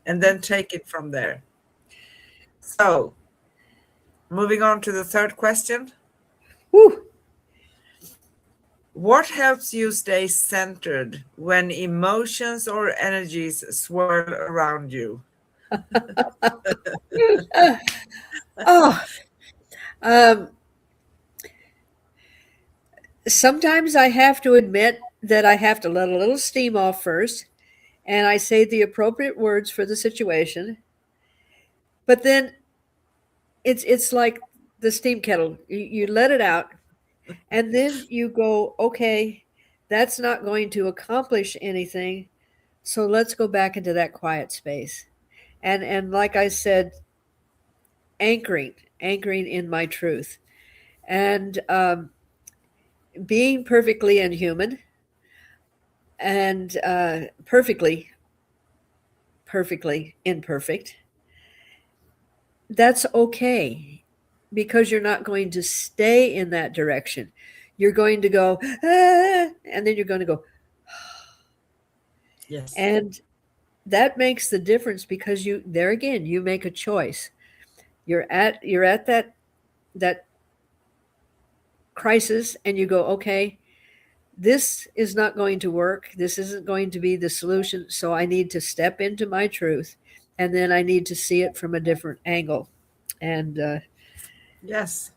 And then take it from there. So, moving on to the third question. Whew. What helps you stay centered when emotions or energies swirl around you? Oh, um, sometimes I have to admit that I have to let a little steam off first, and I say the appropriate words for the situation. But then it's like the steam kettle. You let it out, and then you go, okay, that's not going to accomplish anything. So let's go back into that quiet space. And like I said, anchoring in my truth, and being perfectly inhuman and perfectly imperfect. That's okay because you're not going to stay in that direction. You're going to go, and then you're going to go, Yes. and that makes the difference because you there again you make a choice. You're at that crisis and you go, okay, this is not going to work. This isn't going to be the solution. So I need to step into my truth, and then I need to see it from a different angle. And Yes.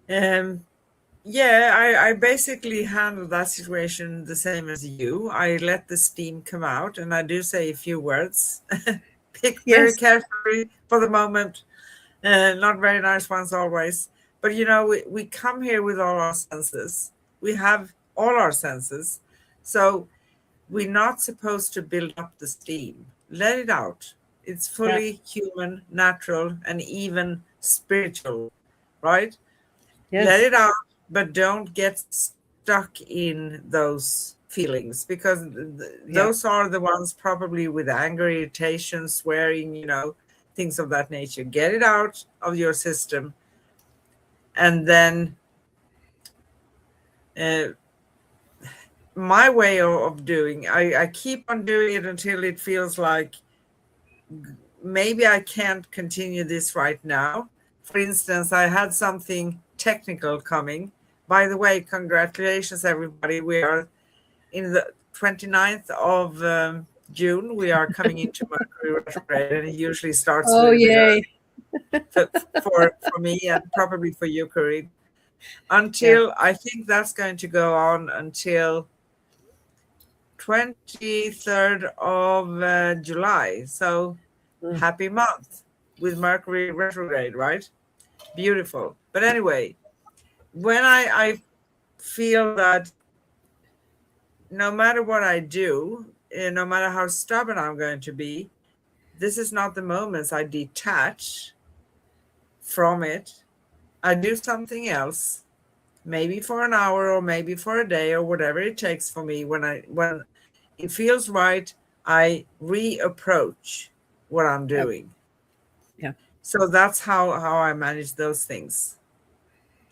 Um, yeah, I basically handle that situation the same as you. I let the steam come out and I do say a few words. Pick very Yes. carefully for the moment. Not very nice ones always. But we come here with all our senses. We have all our senses. So we're not supposed to build up the steam. Let it out. It's Yeah. fully human, natural, and even spiritual, right? Let Yes. it out, but don't get stuck in those feelings, because Yeah. those are the ones probably with anger, irritation, swearing, things of that nature. Get it out of your system, and then uh, my way of doing, I keep on doing it until it feels like maybe I can't continue this right now. For instance, I had something technical coming. By the way, congratulations, everybody. We are in the 29th of June. We are coming into Mercury retrograde, and it usually starts a Oh, little bit yay. early for me and probably for you, Corinne. Yeah. Until I think that's going to go on until 23rd of July. So Mm. happy month with Mercury retrograde, right? Beautiful. But anyway, when I feel that no matter what I do, no matter how stubborn I'm going to be, this is not the moments I detach from it. I do something else, maybe for an hour or maybe for a day or whatever it takes for me. When it feels right, I reapproach what I'm Yeah. doing. Yeah. So that's how I manage those things.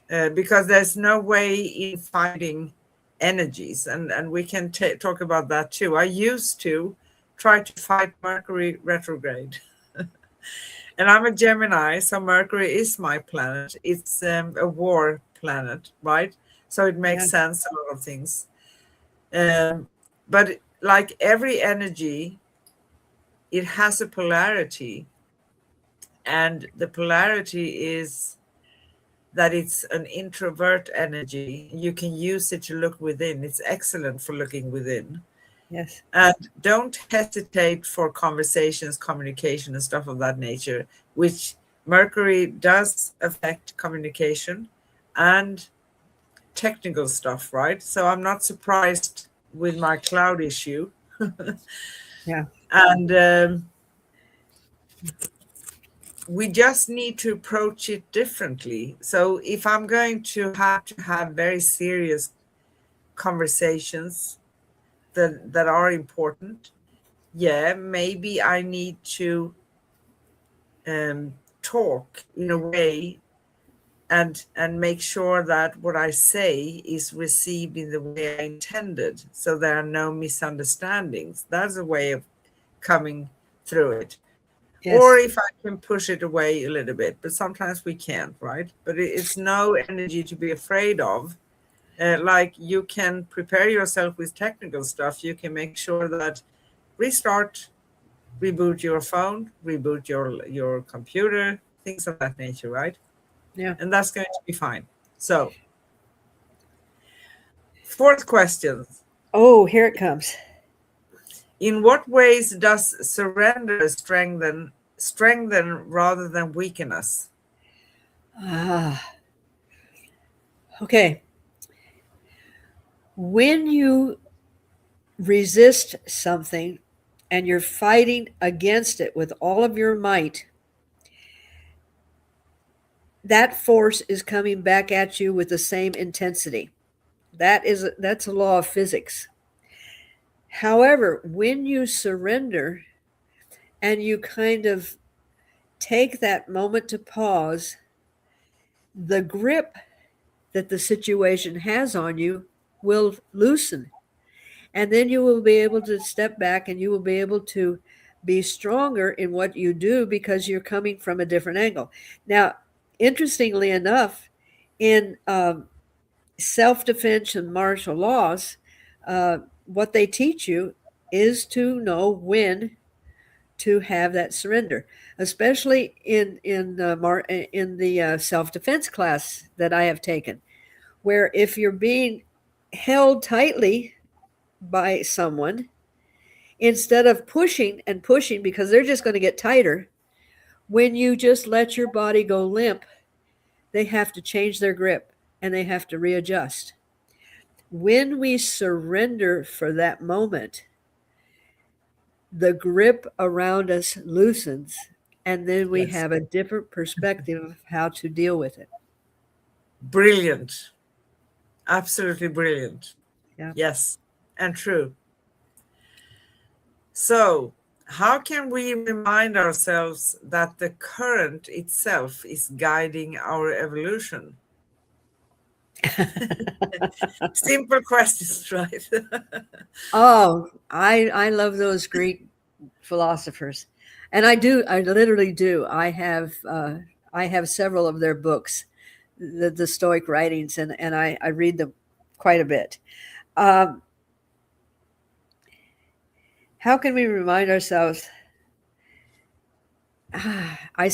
Because there's no way in fighting energies, and we can talk about that too. I used to try to fight Mercury retrograde, and I'm a Gemini, so Mercury is my planet. It's a war planet, right? So it makes Yeah. sense, a lot of things. Um, but like every energy, it has a polarity, and the polarity is that it's an introvert energy. You can use it to look within. It's excellent for looking within. Yes. And don't hesitate for conversations, communication, and stuff of that nature, which Mercury does affect communication and technical stuff, right? So I'm not surprised with my cloud issue. Yeah. And we just need to approach it differently. So if I'm going to have very serious conversations that are important, yeah, maybe I need to talk in a way and make sure that what I say is received in the way I intended, so there are no misunderstandings. That's a way of coming through it. Or Yes. if I can push it away a little bit, but sometimes we can't, right? But it's no energy to be afraid of. Like you can prepare yourself with technical stuff. You can make sure that restart, reboot your phone, reboot your computer, things of that nature, right? Yeah. And that's going to be fine. So, fourth question. Oh, here it comes. In what ways does surrender strengthen rather than weaken us? Ah, okay. When you resist something and you're fighting against it with all of your might, that force is coming back at you with the same intensity. That's a law of physics. However, when you surrender and you kind of take that moment to pause, the grip that the situation has on you will loosen. And then you will be able to step back and you will be able to be stronger in what you do because you're coming from a different angle. Now, interestingly enough, in self defense and martial laws, what they teach you is to know when to have that surrender, especially in the self defense class that I have taken, where if you're being held tightly by someone, instead of pushing and pushing because they're just going to get tighter. When you just let your body go limp, they have to change their grip and they have to readjust. When we surrender for that moment, the grip around us loosens, and then we Yes. have a different perspective of how to deal with it. Brilliant. Absolutely brilliant. Yeah. Yes, and true. So, how can we remind ourselves that the current itself is guiding our evolution? Simple questions, right? Oh, I love those Greek philosophers, and I literally do. I have several of their books, the Stoic writings, and I read them quite a bit. Um, how can we remind ourselves? I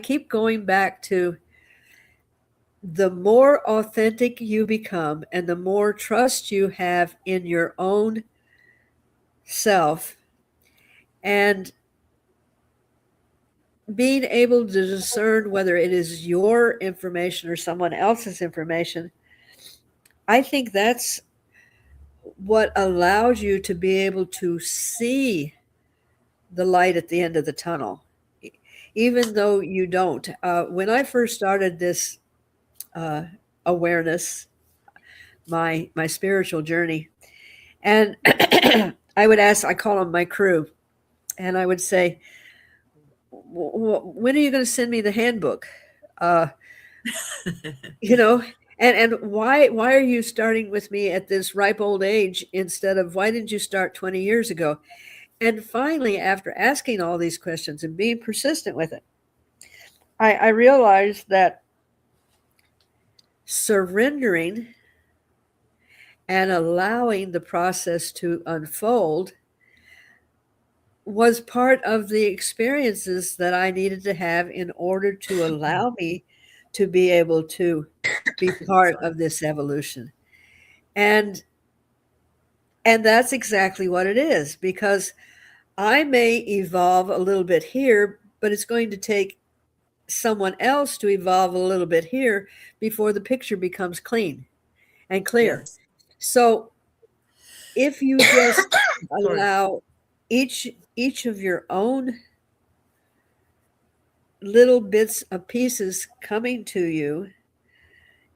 keep going back to the more authentic you become and the more trust you have in your own self and being able to discern whether it is your information or someone else's information, I think that's what allows you to be able to see the light at the end of the tunnel, even though you don't. When I first started this awareness, my spiritual journey, and I would ask, I call them my crew, and I would say, when are you going to send me the handbook? Uh, you know, and why are you starting with me at this ripe old age instead of why didn't you start 20 years ago? And finally, after asking all these questions and being persistent with it, I realized that surrendering and allowing the process to unfold was part of the experiences that I needed to have in order to allow me to be able to be part of this evolution. And that's exactly what it is, because I may evolve a little bit here, but it's going to take someone else to evolve a little bit here before the picture becomes clean and clear. Yes. So if you just Sorry. allow each of your own little bits of pieces coming to you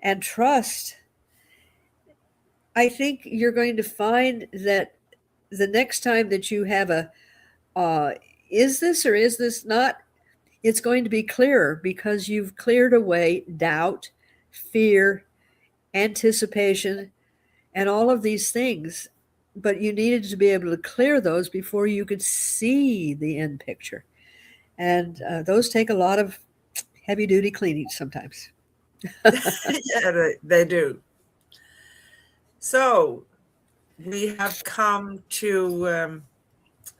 and trust, I think you're going to find that the next time that you have a is this or is this not, it's going to be clearer because you've cleared away doubt, fear, anticipation, and all of these things. But you needed to be able to clear those before you could see the end picture. And those take a lot of heavy duty cleaning sometimes. Yeah, they do. So, we have come to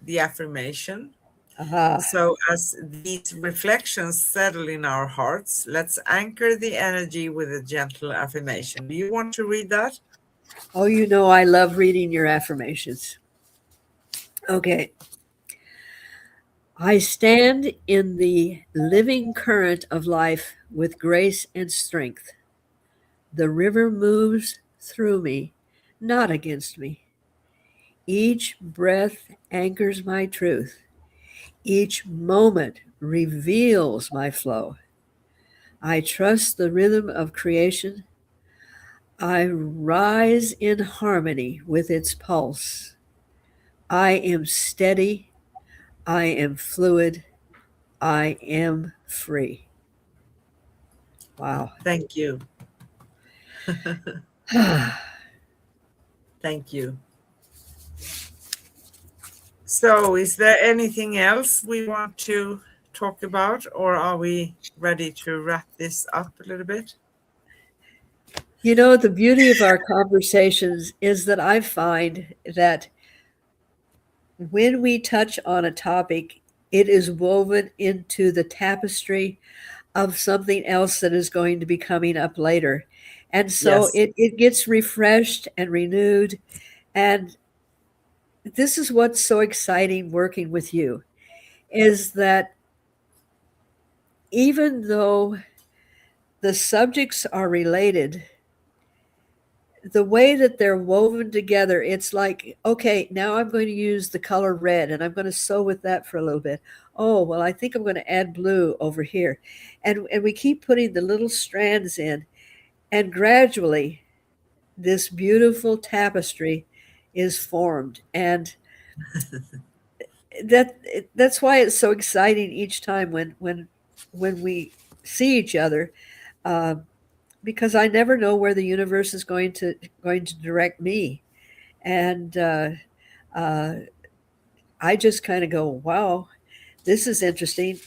the affirmation. Uh-huh. So, as these reflections settle in our hearts, let's anchor the energy with a gentle affirmation. Do you want to read that? Oh, you know, I love reading your affirmations. Okay. I stand in the living current of life with grace and strength. The river moves through me, not against me. Each breath anchors my truth. Each moment reveals my flow. I trust the rhythm of creation. I rise in harmony with its pulse. I am steady. I am fluid. I am free. Wow. Thank you. Thank you. So, is there anything else we want to talk about, or are we ready to wrap this up a little bit? You know, the beauty of our conversations is that I find that when we touch on a topic, it is woven into the tapestry of something else that is going to be coming up later. And so Yes. it gets refreshed and renewed. And this is what's so exciting working with you, is that even though the subjects are related, the way that they're woven together, it's like, okay, now I'm going to use the color red and I'm going to sew with that for a little bit. Oh, well, I think I'm going to add blue over here. And we keep putting the little strands in, and gradually this beautiful tapestry is formed. And that's why it's so exciting each time when we see each other, uh, because I never know where the universe is going to direct me. And uh, I just kind of go, wow, this is interesting.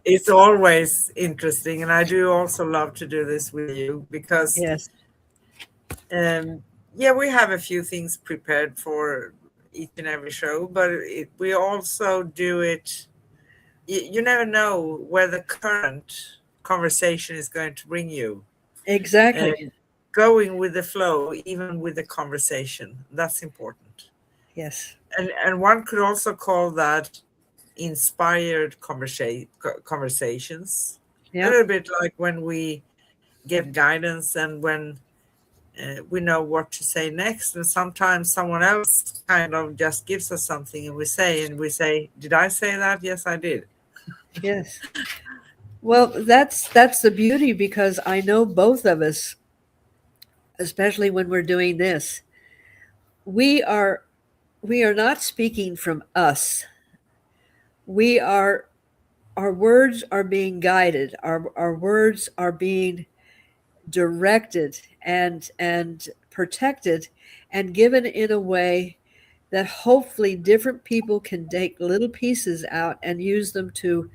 It's always interesting, and I do also love to do this with you because, Yes, um, yeah, we have a few things prepared for each and every show, but we also do it. You never know where the current conversation is going to bring you. Uh, exactly. Going with the flow, even with the conversation, that's important. Yes. And one could also call that inspired conversations. A Yeah. little bit like when we get guidance and when we know what to say next, and sometimes someone else kind of just gives us something and we say, did I say that? Yes, I did. Yes. Well, that's the beauty, because I know both of us, especially when we're doing this, we are we are not speaking from us. We are Our words are being guided. Our words are being directed and protected and given in a way that hopefully different people can take little pieces out and use them to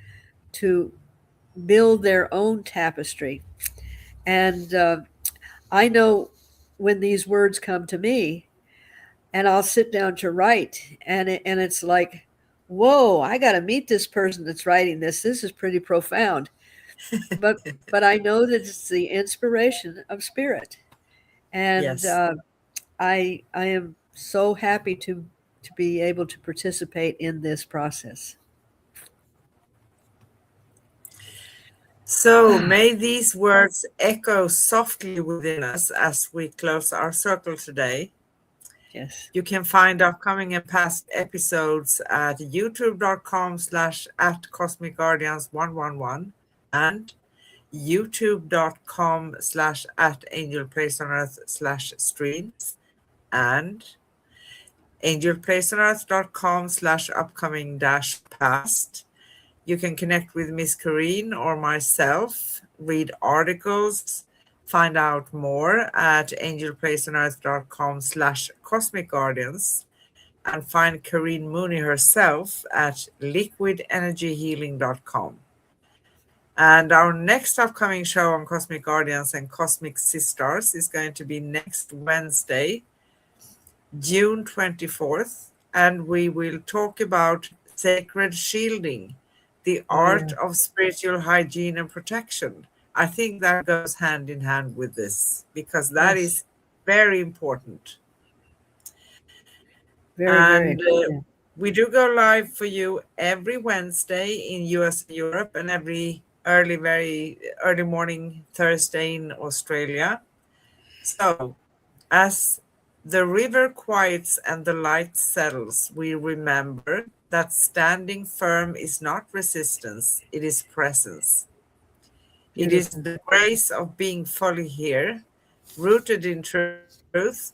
build their own tapestry. And I know when these words come to me, and I'll sit down to write, and it's like, whoa, I got to meet this person that's writing this. This is pretty profound. But I know that it's the inspiration of spirit, and Yes. I am so happy to be able to participate in this process. So may these words echo softly within us as we close our circle today. Yes, You can find upcoming and past episodes at youtube.com/ at Cosmic Guardians 111 and youtube.com/ at Angel Place on Earth / streams and angelplaceonearth.com/ upcoming dash past. You can connect with Miss Corrine or myself, read articles, find out more at angelplaceonearth.com/ cosmic guardians, and find Corrine Mooney herself at liquidenergyhealing.com. And our next upcoming show on Cosmic Guardians and Cosmic Sis-Stars is going to be next Wednesday, June 24th, and we will talk about sacred shielding, the oh art yeah, of spiritual hygiene and protection. I think that goes hand in hand with this because that yes, is very important. very very And yeah. we do go live for you every Wednesday in US and Europe and every very early morning Thursday in Australia. So as the river quiets and the light settles, we remember that standing firm is not resistance, it is presence. It is Beautiful. the grace of being fully here, rooted in truth,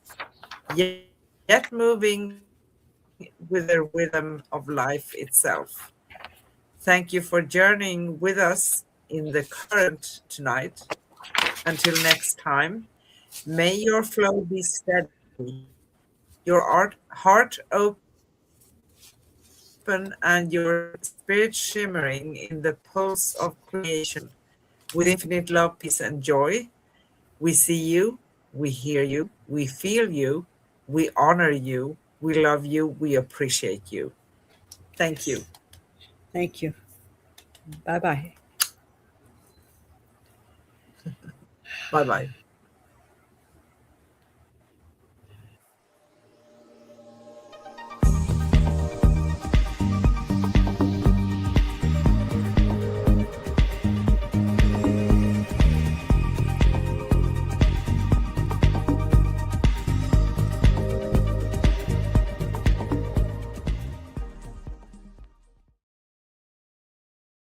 yet moving with the rhythm of life itself. Thank you for journeying with us in the current tonight. Until next time, may your flow be steady, your heart open, and your spirit shimmering in the pulse of creation with infinite love, peace, and joy. We see you, we hear you, we feel you, we honor you, we love you, we appreciate you. Thank you. Yes, thank you. Bye bye. Bye bye.